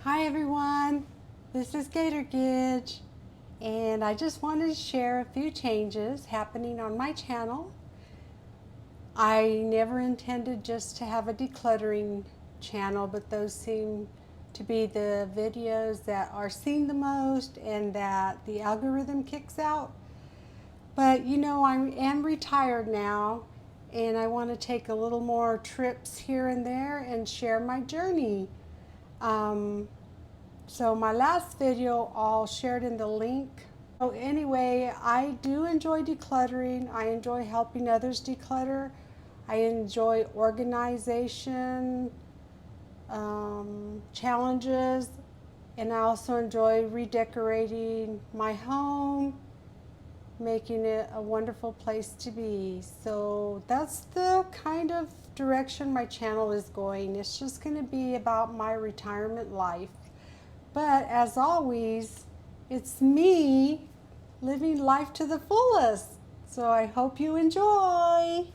Hi everyone, this is Gator Gidge, and I just wanted to share a few changes happening on my channel. I never intended just to have a decluttering channel, but those seem to be the videos that are seen the most and that the algorithm kicks out. But you know, I am retired now, and I want to take a little more trips here and there and share my journey. So my last video I'll share it in the link. So anyway, I do enjoy decluttering. I enjoy helping others declutter. I enjoy organization challenges, and I also enjoy redecorating my home, making it a wonderful place to be. So that's the kind of direction my channel is going. It's just going to be about my retirement life. But as always, it's me living life to the fullest. So I hope you enjoy.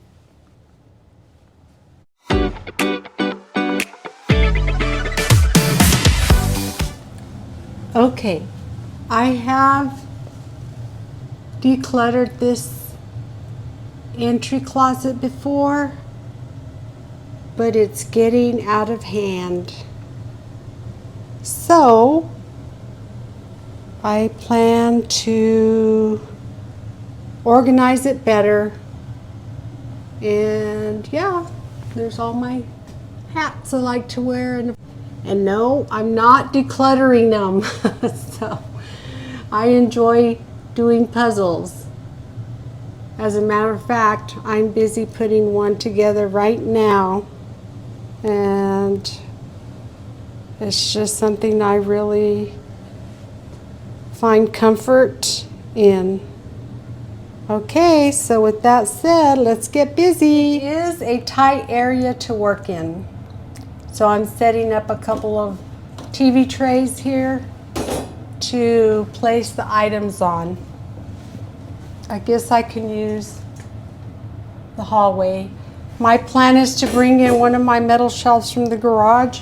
Okay, I have decluttered this entry closet before, but it's getting out of hand. So I plan to organize it better. And yeah, there's all my hats I like to wear. And no, I'm not decluttering them. So I enjoy doing puzzles. As a matter of fact, I'm busy putting one together right now. And it's just something I really find comfort in. Okay, so with that said, let's get busy. It is a tight area to work in. So I'm setting up a couple of TV trays here to place the items on. I guess I can use the hallway. My plan is to bring in one of my metal shelves from the garage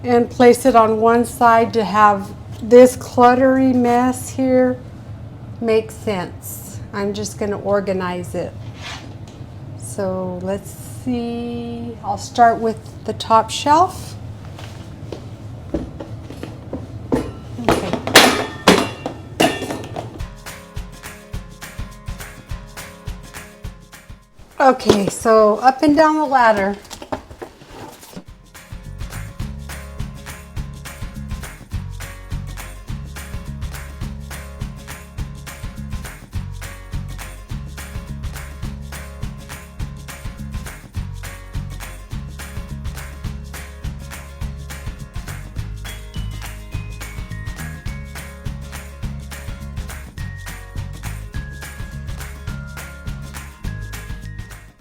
and place it on one side to have this cluttery mess here make sense. I'm just going to organize it. So let's see. I'll start with the top shelf. Okay, so up and down the ladder.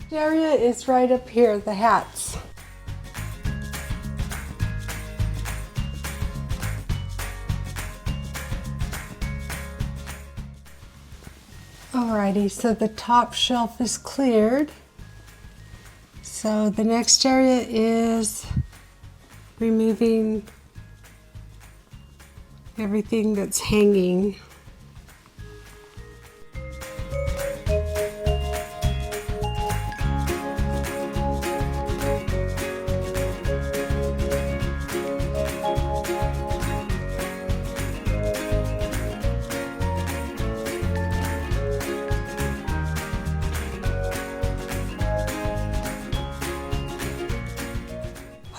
The area is right up here, the hats. Alrighty, so the top shelf is cleared. So the next area is removing everything that's hanging.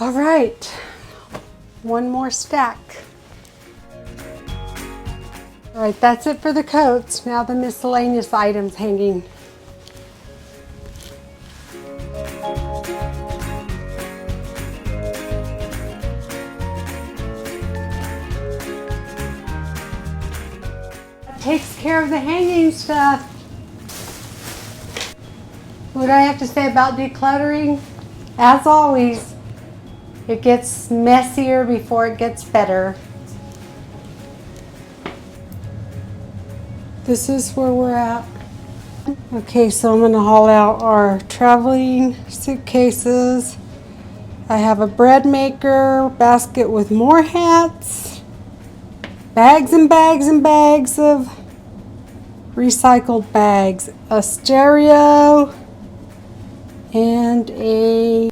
All right, one more stack. All right, that's it for the coats. Now the miscellaneous items hanging. That takes care of the hanging stuff. What do I have to say about decluttering? As always, it gets messier before it gets better. This is where we're at. Okay, so I'm going to haul out our traveling suitcases I have a bread maker basket with more hats, bags and bags and bags of recycled bags, a stereo, and a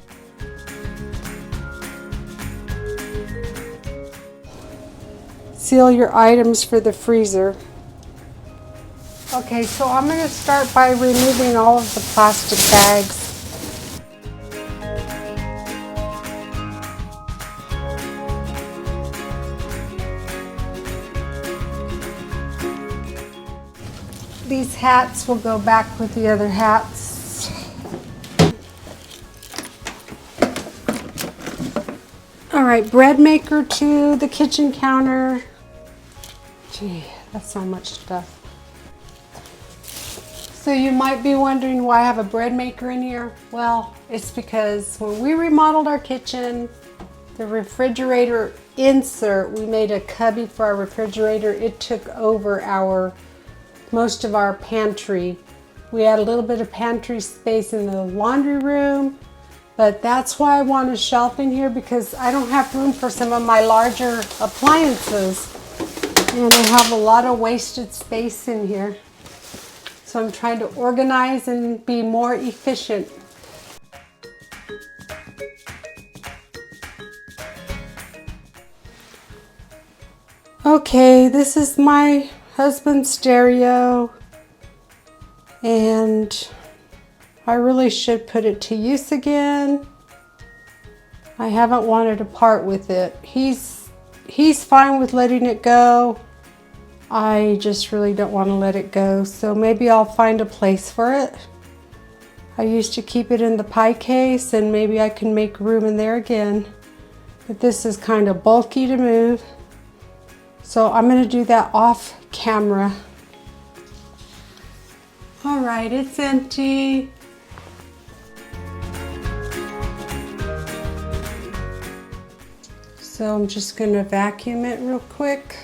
seal your items for the freezer. Okay, so I'm going to start by removing all of the plastic bags. These hats will go back with the other hats. All right, bread maker to the kitchen counter. Gee, that's so much stuff. So you might be wondering why I have a bread maker in here. Well, it's because when we remodeled our kitchen, the refrigerator insert, we made a cubby for our refrigerator. It took over most of our pantry. We had a little bit of pantry space in the laundry room, but that's why I want a shelf in here, because I don't have room for some of my larger appliances. And I have a lot of wasted space in here. So I'm trying to organize and be more efficient. Okay, this is my husband's stereo, and I really should put it to use again. I haven't wanted to part with it. He's fine with letting it go. I just really don't want to let it go, so maybe I'll find a place for it. I used to keep it in the pie case, and maybe I can make room in there again. But this is kind of bulky to move. So I'm going to do that off camera. All right, it's empty. So I'm just going to vacuum it real quick.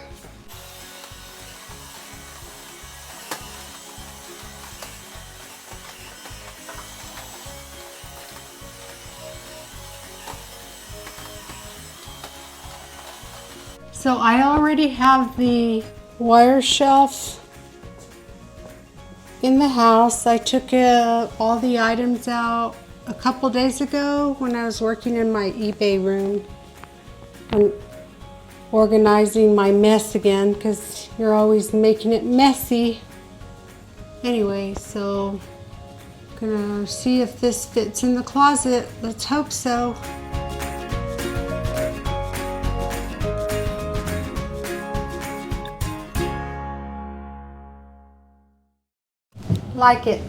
So I already have the wire shelf in the house. I took all the items out a couple days ago when I was working in my eBay room and organizing my mess again, because you're always making it messy. Anyway, so I'm gonna see if this fits in the closet. Let's hope so. Like it.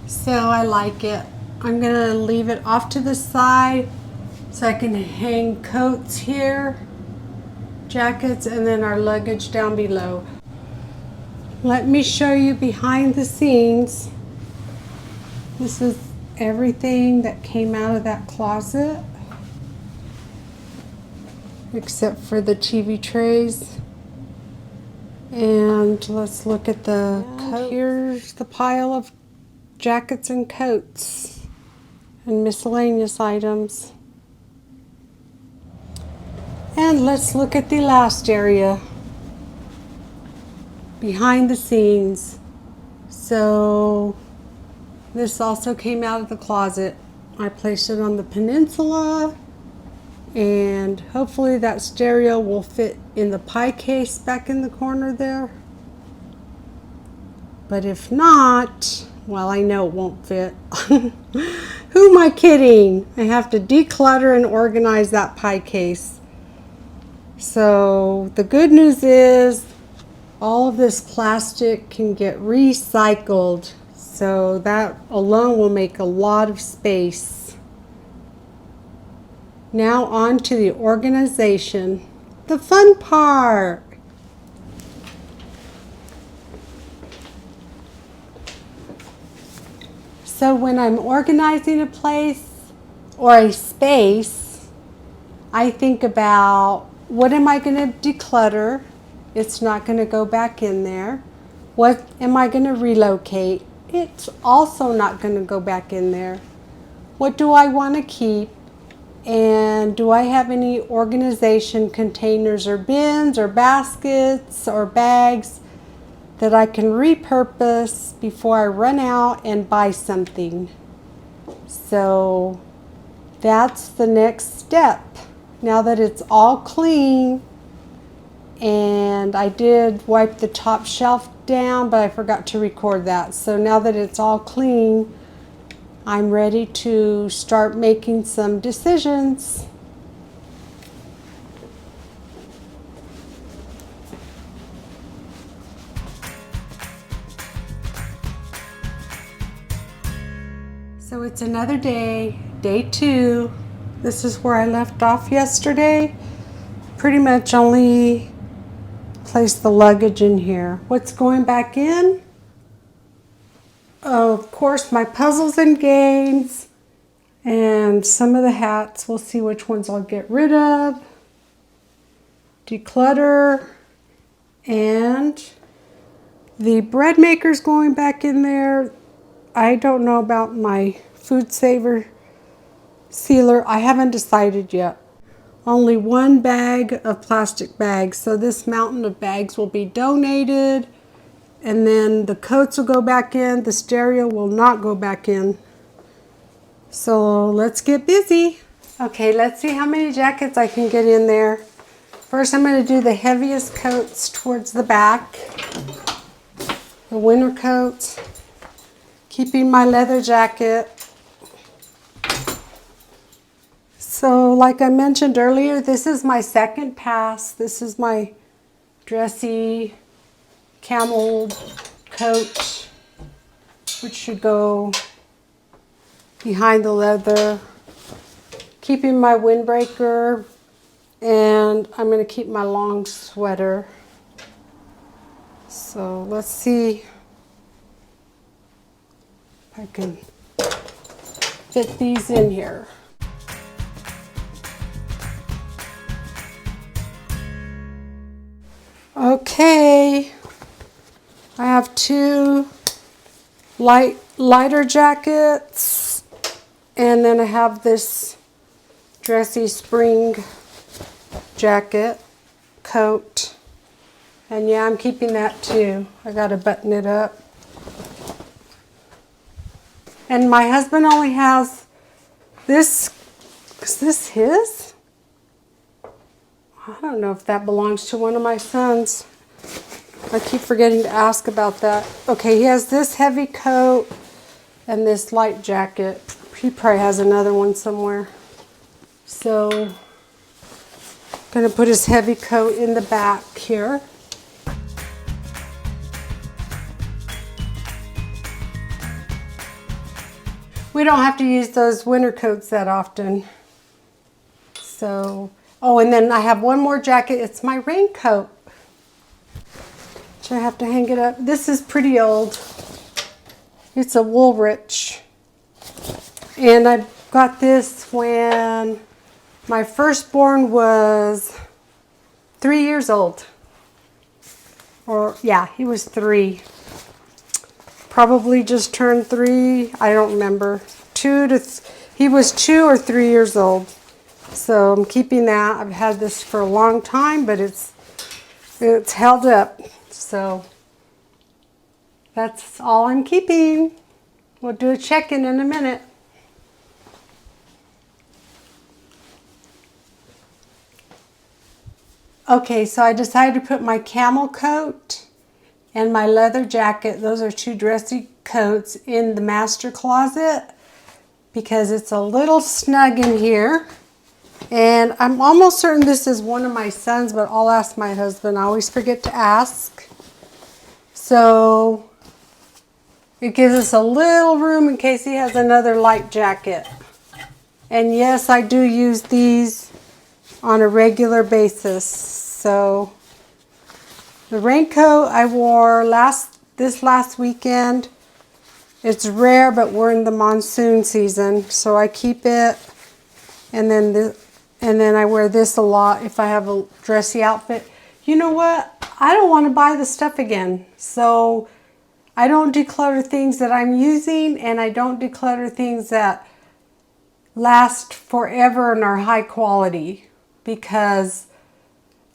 So I like it. I'm gonna leave it off to the side so I can hang coats here, jackets, and then our luggage down below. Let me show you behind the scenes. This is everything that came out of that closet, except for the TV trays. And let's look at the coat. Here's the pile of jackets and coats and miscellaneous items. And let's look at the last area, behind the scenes. So this also came out of the closet. I placed it on the peninsula, and hopefully that stereo will fit in the pie case back in the corner there. But if not, well, I know it won't fit. Who am I kidding? I have to declutter and organize that pie case. So the good news is all of this plastic can get recycled. So that alone will make a lot of space. Now on to the organization, the fun part. So when I'm organizing a place or a space, I think about, what am I going to declutter? It's not going to go back in there. What am I going to relocate? it's also not going to go back in there. What do I want to keep? And do I have any organization containers or bins or baskets or bags that I can repurpose before I run out and buy something? So that's the next step. Now that it's all clean, and I did wipe the top shelf down, but I forgot to record that. So now that it's all clean, I'm ready to start making some decisions. So it's another day, day 2. This is where I left off yesterday. Pretty much only placed the luggage in here. What's going back in? Of course, my puzzles and games and some of the hats. We'll see which ones I'll get rid of. Declutter, and the bread maker's going back in there. I don't know about my food saver sealer. I haven't decided yet. Only one bag of plastic bags. So this mountain of bags will be donated, and then the coats will go back in. The stereo will not go back in. So let's get busy. Okay, let's see how many jackets I can get in there. First, I'm going to do the heaviest coats towards the back. The winter coats. Keeping my leather jacket. So like I mentioned earlier, this is my second pass. This is my dressy camel coat, which should go behind the leather. Keeping my windbreaker, and I'm going to keep my long sweater. So let's see if I can fit these in here. Okay, I have 2 lighter jackets, and then I have this dressy spring jacket coat, and yeah, I'm keeping that too. I gotta button it up. And my husband only has this. Is this his? I don't know if that belongs to one of my sons. I keep forgetting to ask about that. Okay, he has this heavy coat and this light jacket. He probably has another one somewhere. So, I'm going to put his heavy coat in the back here. We don't have to use those winter coats that often. So, oh, and then I have one more jacket. It's my raincoat. So I have to hang it up. This is pretty old. It's a Woolrich. And I got this when my firstborn was 3 years old. Or, yeah, he was 3. Probably just turned 3. I don't remember. He was 2 or 3 years old. So I'm keeping that. I've had this for a long time, but it's held up. So that's all I'm keeping. We'll do a check-in in a minute. Okay, so I decided to put my camel coat and my leather jacket, those are 2 dressy coats, in the master closet because it's a little snug in here. And I'm almost certain this is one of my sons, but I'll ask my husband. I always forget to ask. So it gives us a little room in case he has another light jacket. And yes, I do use these on a regular basis. So the raincoat I wore this last weekend. It's rare, but we're in the monsoon season, so I keep it. And then I wear this a lot if I have a dressy outfit. You know what? I don't want to buy the stuff again. So I don't declutter things that I'm using, and I don't declutter things that last forever and are high quality, because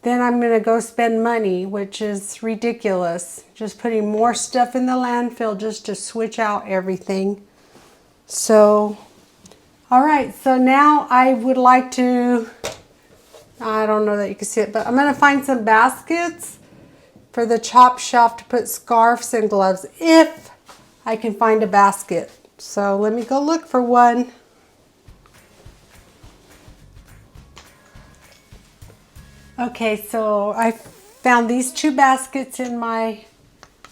then I'm going to go spend money, which is ridiculous. Just putting more stuff in the landfill just to switch out everything. So, all right, so now I would like to, I don't know that you can see it, but I'm going to find some baskets for the chop shop to put scarves and gloves, if I can find a basket. So let me go look for one. Okay, so I found these two baskets in my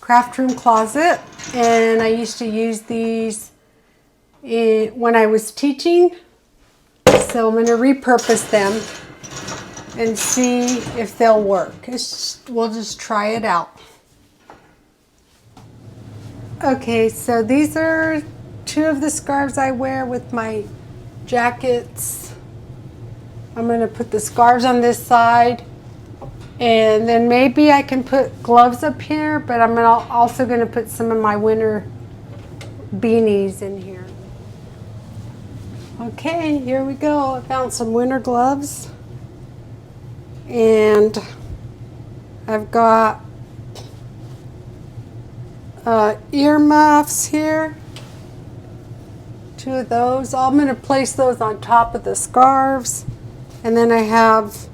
craft room closet, and I used to use these when I was teaching. So I'm going to repurpose them and see if they'll work. We'll just try it out. Okay, so these are two of the scarves I wear with my jackets. I'm going to put the scarves on this side, and then maybe I can put gloves up here, but I'm also going to put some of my winter beanies in here. Okay, here we go. I found some winter gloves, and I've got earmuffs here. Two of those. I'm going to place those on top of the scarves. And then I have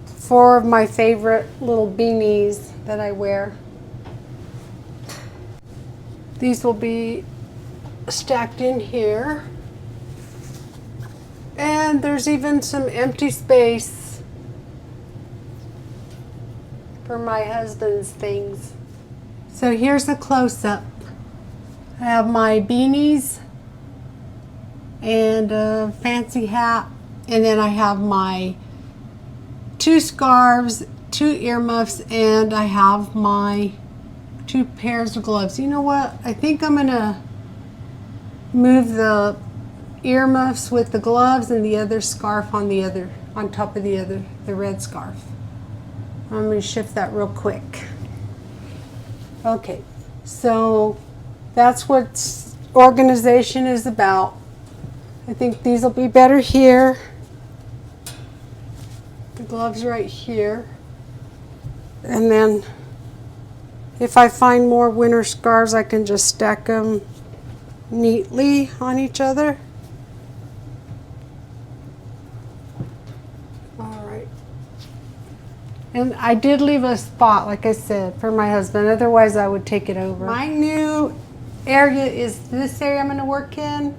4 of my favorite little beanies that I wear. These will be stacked in here. And there's even some empty space for my husband's things. So here's a close-up. I have my beanies and a fancy hat, and then I have my 2 scarves, 2 earmuffs, and I have my 2 pairs of gloves. You know what? I think I'm gonna move the earmuffs with the gloves and the other scarf on top of the red scarf. I'm gonna shift that real quick. Okay, so that's what organization is about. I think these will be better here. The gloves right here. And then if I find more winter scarves, I can just stack them neatly on each other. All right. And I did leave a spot, like I said, for my husband. Otherwise, I would take it over. My new area is this area I'm going to work in.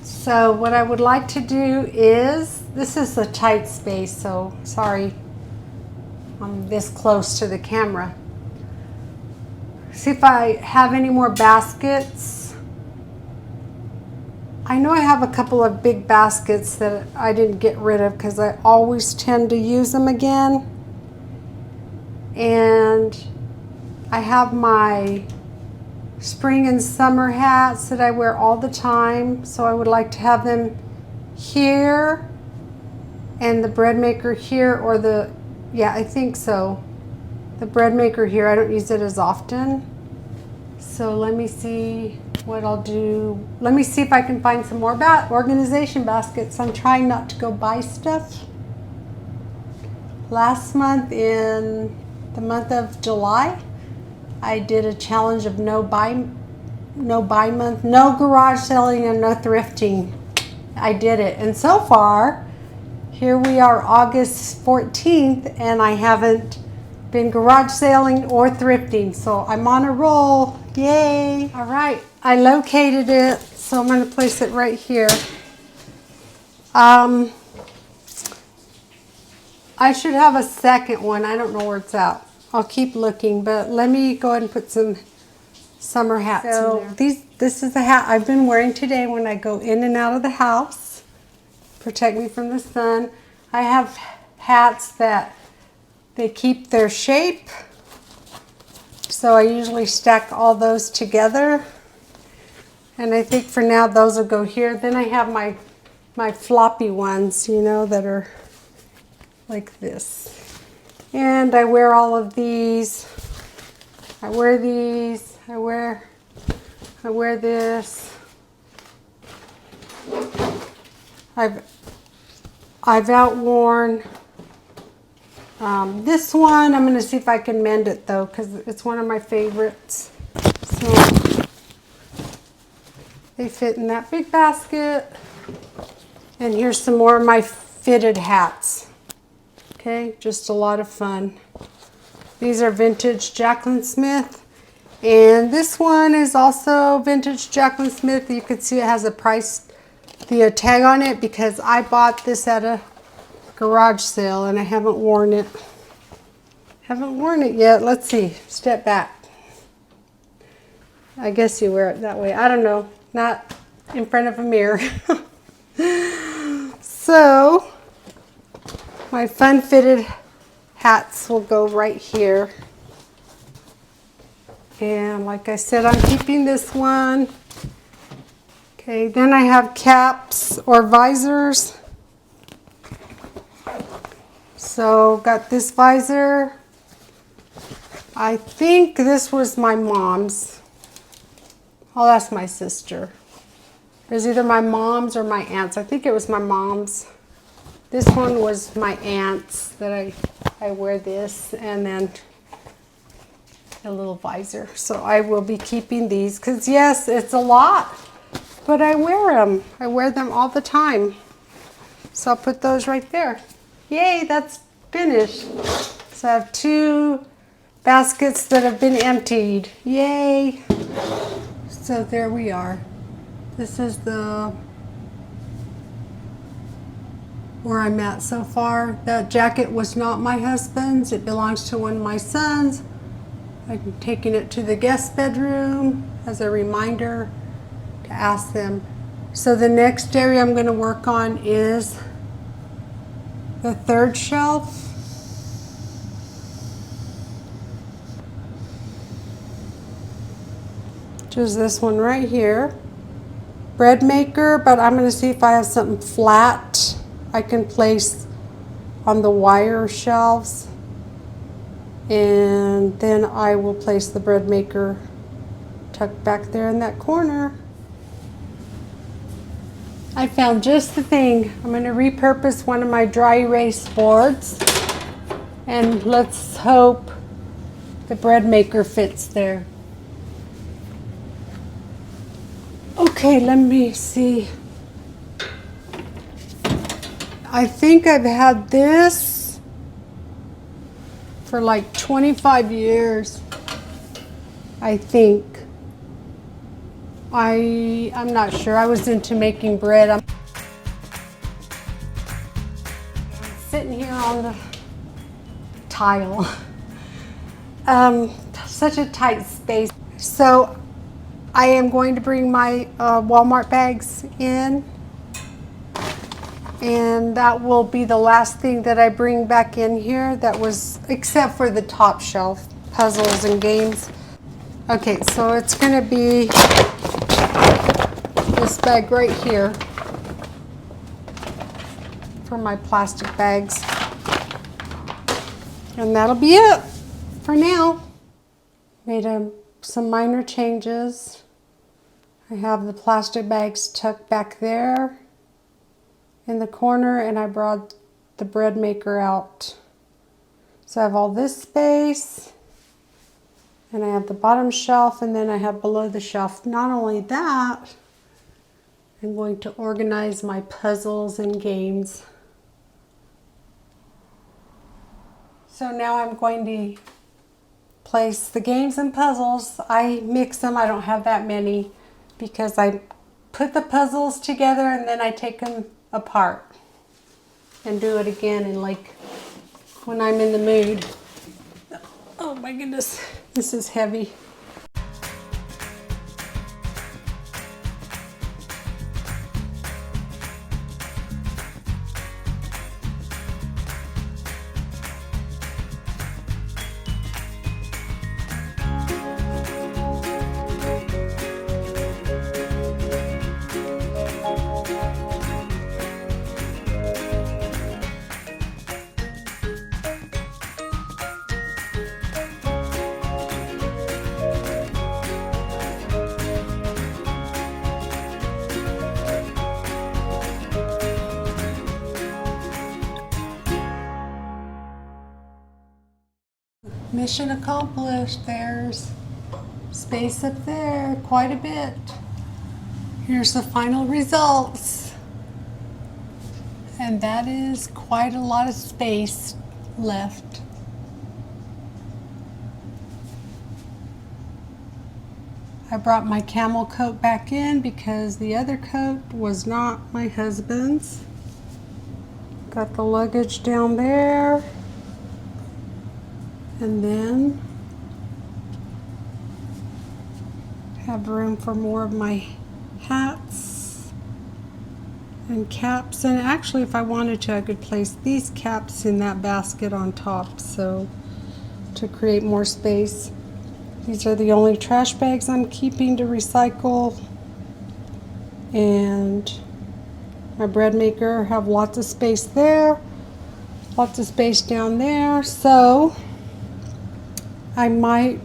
So what I would like to do is, this is a tight space, so sorry I'm this close to the camera. See if I have any more baskets. I know I have a couple of big baskets that I didn't get rid of because I always tend to use them again. And I have my spring and summer hats that I wear all the time, so I would like to have them here and the bread maker here, or I think so. The bread maker here, I don't use it as often. So let me see what I'll do. Let me see if I can find some more organization baskets. I'm trying not to go buy stuff. Last month, in the month of July, I did a challenge of no buy month, no garage selling and no thrifting. I did it, and so far, here we are August 14th, and I haven't been garage selling or thrifting, so I'm on a roll. Yay! All right, I located it, so I'm going to place it right here. I should have a second one. I don't know where it's at. I'll keep looking, but let me go ahead and put some summer hats in there. This is the hat I've been wearing today when I go in and out of the house. Protect me from the sun. I have hats that they keep their shape, so I usually stack all those together. And I think for now those will go here. Then I have my floppy ones, you know, that are like this. And I wear all of these. I wear these. I wear this. I've outworn this one. I'm going to see if I can mend it though, because it's one of my favorites. So they fit in that big basket. And here's some more of my fitted hats. Okay, just a lot of fun. These are vintage Jaclyn Smith. And this one is also vintage Jaclyn Smith. You can see it has a price, the tag on it, because I bought this at a garage sale and I haven't worn it. Haven't worn it yet. Let's see. Step back. I guess you wear it that way. I don't know. Not in front of a mirror. So, my fun fitted hats will go right here. And like I said, I'm keeping this one. Okay, then I have caps or visors. So got this visor. I think this was my mom's. I'll ask my sister. It was either my mom's or my aunt's. I think it was my mom's. This one was my aunt's that I wear this, and then a little visor. So I will be keeping these because yes, it's a lot, but I wear them. I wear them all the time. So I'll put those right there. Yay, that's finished. So I have 2 baskets that have been emptied. Yay. So there we are. This is where I'm at so far. That jacket was not my husband's. It belongs to one of my sons. I'm taking it to the guest bedroom as a reminder to ask them. So the next area I'm going to work on is the 3rd shelf. Which is this one right here. Bread maker, but I'm going to see if I have something flat I can place on the wire shelves. And then I will place the bread maker tucked back there in that corner. I found just the thing. I'm going to repurpose one of my dry erase boards, and let's hope the bread maker fits there. Okay, let me see. I think I've had this for like 25 years, I think. I'm not sure. I was into making bread. I'm sitting here on the tile. Such a tight space. So I am going to bring my Walmart bags in, and that will be the last thing that I bring back in here. That was, except for the top shelf, puzzles and games. Okay, so it's going to be this bag right here for my plastic bags. And that'll be it for now. Made some minor changes. I have the plastic bags tucked back there in the corner, and I brought the bread maker out. So I have all this space, and I have the bottom shelf, and then I have below the shelf. Not only that, I'm going to organize my puzzles and games. So now I'm going to place the games and puzzles. I mix them. I don't have that many because I put the puzzles together and then I take them apart and do it again, and like when I'm in the mood. Oh my goodness, this is heavy. Mission accomplished. There's space up there, quite a bit. Here's the final results. And that is quite a lot of space left. I brought my camel coat back in because the other coat was not my husband's. Got the luggage down there. And then have room for more of my hats and caps. And actually, if I wanted to, I could place these caps in that basket on top, so to create more space. These are the only trash bags I'm keeping to recycle. And my bread maker, have lots of space there, lots of space down there. So I might,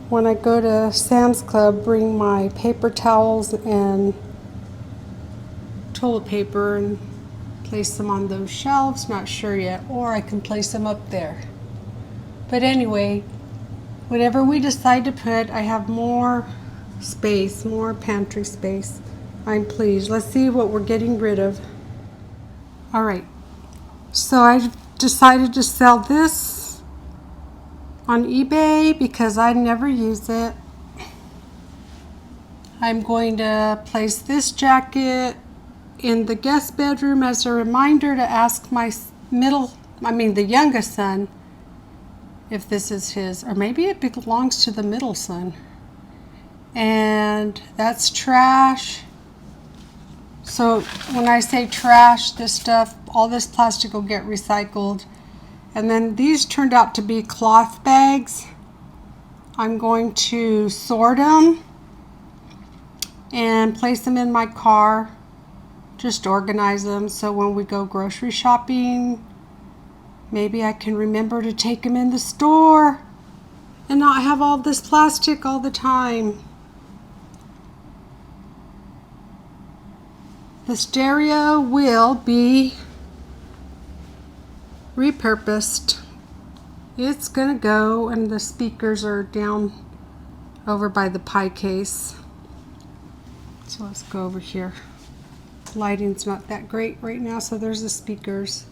when I go to Sam's Club, bring my paper towels and toilet paper and place them on those shelves. Not sure yet, or I can place them up there. But anyway, whatever we decide to put, I have more space, more pantry space. I'm pleased. Let's see what we're getting rid of. All right, so I decided to sell this on eBay because I never use it. I'm going to place this jacket in the guest bedroom as a reminder to ask my the youngest son if this is his, or maybe it belongs to the middle son. And that's trash. So when I say trash, this stuff, all this plastic will get recycled. And then these turned out to be cloth bags. I'm going to sort them and place them in my car. Just organize them so when we go grocery shopping, maybe I can remember to take them in the store and not have all this plastic all the time. The stereo will be repurposed. It's gonna go, and the speakers are down over by the pie case. So let's go over here. Lighting's not that great right now, so there's the speakers.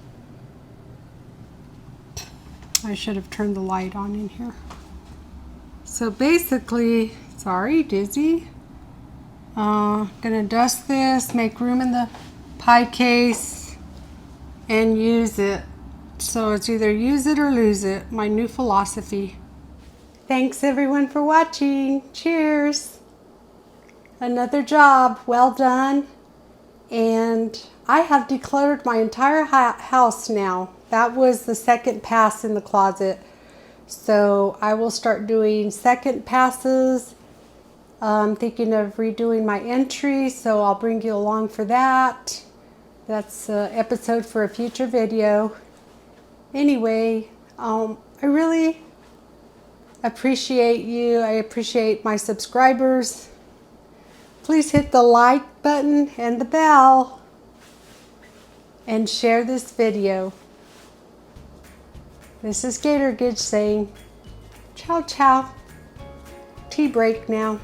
I should have turned the light on in here. So basically, sorry, dizzy. Gonna dust this, make room in the pie case, and use it. So it's either use it or lose it, my new philosophy. Thanks everyone for watching. Cheers. Another job, well done. And I have decluttered my entire house now. That was the second pass in the closet. So I will start doing second passes. I'm thinking of redoing my entry, so I'll bring you along for that. That's an episode for a future video. Anyway, I really appreciate you. I appreciate my subscribers. Please hit the like button and the bell and share this video. This is Gator Gidge saying ciao ciao. Tea break now.